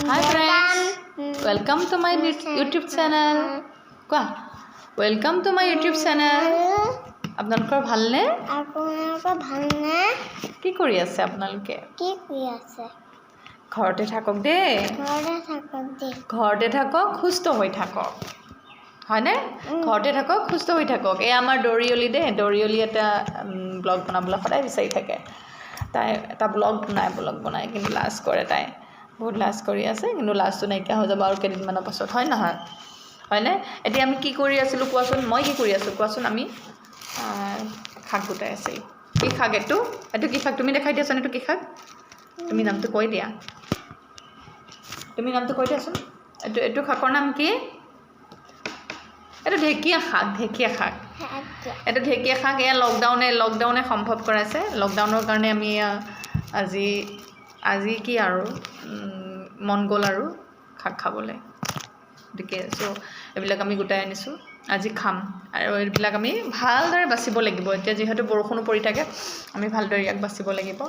Hi friends, welcome to my YouTube channel. কোৱা welcome to my YouTube channel. আপোনালোকৰ ভালনে? আপোনালোকৰ ভালনে? কি কৰি আছে আপোনালোকে? কি কৰি আছে? ঘৰতে থাকক দেই। ঘৰতে থাকক দেই। ঘৰতে থাকক, সুস্থ হৈ থাকক। হয়নে? ঘৰতে থাকক, সুস্থ হৈ থাকক। এই আমাৰ দৰিয়লি দেই, দৰিয়লি এটা ব্লগ বনাবলৈ সদায় বিচাৰি থাকে। তাই এটা ব্লগ বনায় কিন্তু লাজ কৰে তাই। বহুত লাজ কৰি আছে কিন্তু লাজটো নাইকিয়া হৈ যাব আৰু কেইদিনমানৰ পাছত, হয় নহয়? হয়নে? এতিয়া আমি কি কৰি আছিলোঁ কোৱাচোন? মই কি কৰি আছোঁ কোৱাচোন? আমি শাক গোটাই আছিলোঁ। কি শাক এইটো? এইটো কি শাক? তুমি দেখাই দিয়াচোন, এইটো কি শাক? তুমি নামটো কৈ দিয়া। তুমি নামটো কৈ দিয়াচোন। এইটো শাকৰ নাম কি? এইটো ঢেকীয়া শাক, ঢেকীয়া শাক। এইটো ঢেকীয়া শাক। এয়া লকডাউনে সম্ভৱ কৰাইছে। লকডাউনৰ কাৰণে আমি আজি কি আৰু মন গ'ল আৰু শাক খাবলৈ। গতিকে এইবিলাক আমি গোটাই আনিছোঁ, আজি খাম। আৰু এইবিলাক আমি ভালদৰে বাচিব লাগিব। এতিয়া যিহেতু বৰষুণো পৰি থাকে, আমি ভালদৰে ইয়াক বাচিব লাগিব।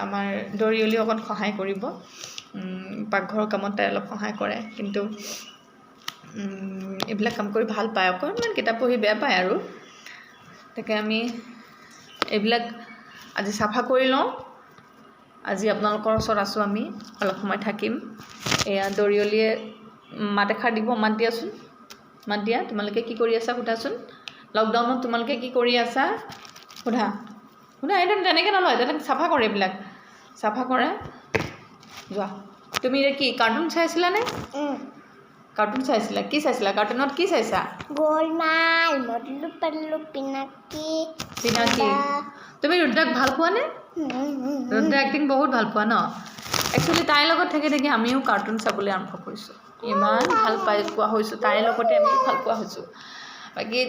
আমাৰ দৰিয়লি অকণ সহায় কৰিব। পাকঘৰৰ কামত তাই অলপ সহায় কৰে, কিন্তু এইবিলাক কাম কৰি ভাল পায়। অকণমান কিতাপ পঢ়ি বেয়া পায় আৰু। তাকে আমি এইবিলাক আজি চাফা কৰি লওঁ। আজি আপোনালোকৰ ওচৰত আছোঁ, আমি অলপ সময় থাকিম। এয়া দৰিয়লিয়ে মাত এষাৰ দিব, মাত দিয়াচোন, মাত দিয়া। তোমালোকে কি কৰি আছা সোধাচোন? লকডাউনত তোমালোকে কি কৰি আছা সোধা। একদম তেনেকৈ নলয়, তেনেকৈ চাফা কৰে, এইবিলাক চাফা কৰে। যোৱা। তুমি এতিয়া কি কাৰ্টুন চাইছিলানে? কাৰ্টুন চাইছিলা? কি চাইছিলা কাৰ্টুনত? কি চাইছা? গোলমাল, মটলু পটলু, পিনাকি। তুমি ৰুদ্ৰাক ভাল পোৱা নে? ৰুদ্ৰা এক্টিং বহুত ভাল পোৱা ন? একচুৱেলি তাইৰ লগত থাকি থাকি আমিও কাৰ্টুন চাবলৈ আৰম্ভ কৰিছোঁ। ইমান ভাল পোৱা হৈছোঁ, তাইৰ লগতে আমিও ভাল পোৱা হৈছোঁ। বাকী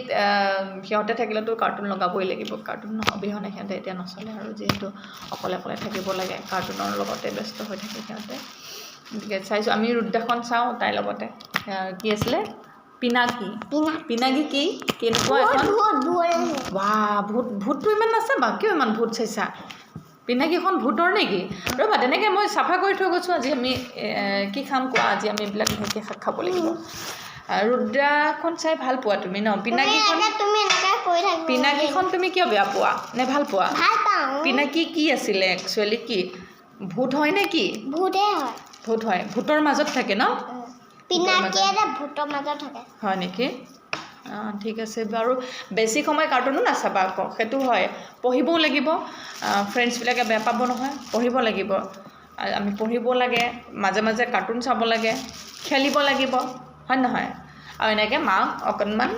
সিহঁতে থাকিলেতো কাৰ্টুন লগাবই লাগিব। কাৰ্টুন অবিহনে সিহঁতে এতিয়া নচলে আৰু, যিহেতু অকলে থাকিব লাগে। কাৰ্টুনৰ লগতে ব্যস্ত হৈ থাকে সিহঁতে। গতিকে চাইছোঁ, আমি ৰুদ্ৰাখন চাওঁ তাইৰ লগতে। কি আছিলে? পিনাকি কি? কেনেকুৱা এখন? ভূতটো ইমান নাচাবা। কিয় ইমান ভূত চাইছা? পিনাকিখন ভূতৰ নেকি? ৰ'বা, তেনেকৈ মই চাফা কৰি থৈ গৈছোঁ। আজি আমি কি খাম কোৱা? আজি আমি এইবিলাক ঢেকীয়া শাক খাব লাগিব। ৰুদ্ৰাখন চাই ভাল পোৱা তুমি ন? পিনাকিখন তুমি কিয় বেয়া পোৱা নে ভাল পোৱা? পিনাকি কি আছিলে একচুৱেলি? কি ভূত হয় নে কি? ভূত হয়। ভূতৰ মাজত থাকে ন? হয় নেকি? ঠিক আছে বাৰু। বেছি সময় কাৰ্টুনো নাচাবা আকৌ, সেইটো হয়। পঢ়িবও লাগিব। ফ্ৰেণ্ডছবিলাকে বেয়া পাব নহয়। পঢ়িব লাগিব। আমি পঢ়িব লাগে, মাজে মাজে কাৰ্টুন চাব লাগে, খেলিব লাগিব, হয় নহয়? আৰু এনেকৈ মাক অকণমান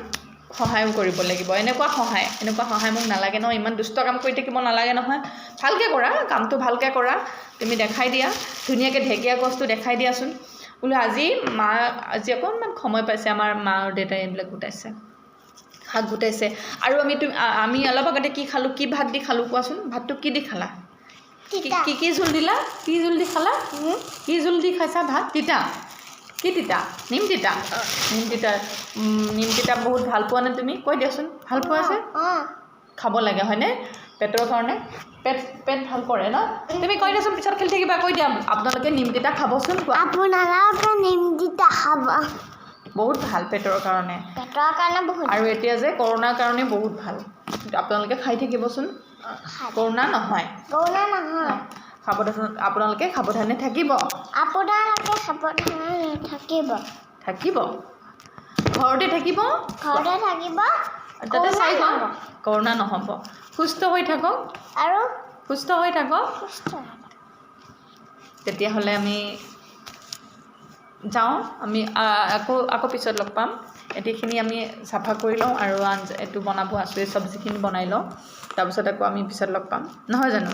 সহায়ো কৰিব লাগিব। এনেকুৱা সহায় মোক নালাগে ন? ইমান দুষ্ট কাম কৰি থাকিব নালাগে নহয়। ভালকৈ কৰা, কামটো ভালকৈ কৰা। তুমি দেখাই দিয়া, ধুনীয়াকৈ ঢেকীয়া গছটো দেখাই দিয়াচোন। বোলো আজি অকণমান সময় পাইছে, আমাৰ মা আৰু দেউতাই এইবিলাক গোটাইছে, শাক গোটাইছে। আৰু আমি অলপ আগতে কি খালোঁ? কি ভাত দি খালোঁ কোৱাচোন? ভাতটো কি দি খালা? কি জোল দিলা? কি জোল দি খালা? কি জোল দি খাইছা ভাত? তিতা? কি তিতা? নিম তিতা। নিম তিতা বহুত ভাল পোৱা নে তুমি? কৈ দিয়াচোন। ভাল পোৱা যে খাব লাগে, হয়নে? পেটৰ কাৰণে পেট ভাল কৰে ন? তুমি কৈ দিয়াচোন, পিছত খেলি থাকিবা। কৈ দিয়া, আপোনালোকে নিম তিতা খাবচোন। বহুত ভাল পেটৰ কাৰণে। আৰু এতিয়া যে কৰোণাৰ কাৰণে বহুত ভাল। আপোনালোকে খাই থাকিবচোন। কৰোণা নহয়। আপোনালোকে সাৱধানে থাকিব। থাকিব। ঘৰতে থাকিব। তাতে চাই লওঁ, কৰোণা নহ'ব। সুস্থ হৈ থাকক। তেতিয়াহ'লে আমি যাওঁ। আমি আকৌ পিছত লগ পাম। এইখিনি আমি চাফা কৰি লওঁ আৰু এইটো বনাব আছোঁ, এই চব্জিখিনি বনাই লওঁ। তাৰপিছত আকৌ আমি পিছত লগ পাম, নহয় জানো?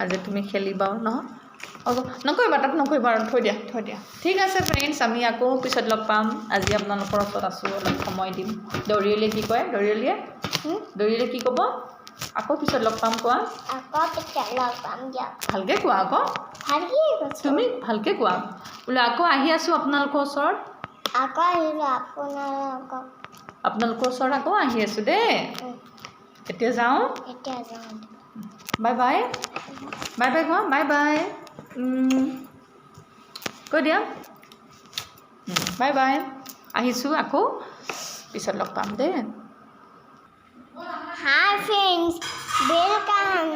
আজি তুমি খেলিবাও নহয়? নকৰিবা, তাত নকৰিবা আৰু থৈ দিয়া। ঠিক আছে ফ্ৰেণ্ডছ, আমি আকৌ পিছত লগ পাম। আজি আপোনালোকৰ ওচৰত আছোঁ, অলপ সময় দিম। দৰিয়লিয়ে কি কয়? দৰিয়লিয়ে কি ক'ব? আকৌ পিছত লগ পাম কোৱা? ভালকৈ কোৱা আকৌ। তুমি ভালকৈ কোৱা। বোলে আকৌ আহি আছোঁ আপোনালোকৰ ওচৰত। আপোনালোকৰ ওচৰত আকৌ আহি আছোঁ দেই। এতিয়া যাওঁ। Bye bye. কোৱা বাই বাই। কৈ দিয়া বাই বাই আহিছোঁ আকৌ পিছত লগ পাম দেই Hi friends, welcome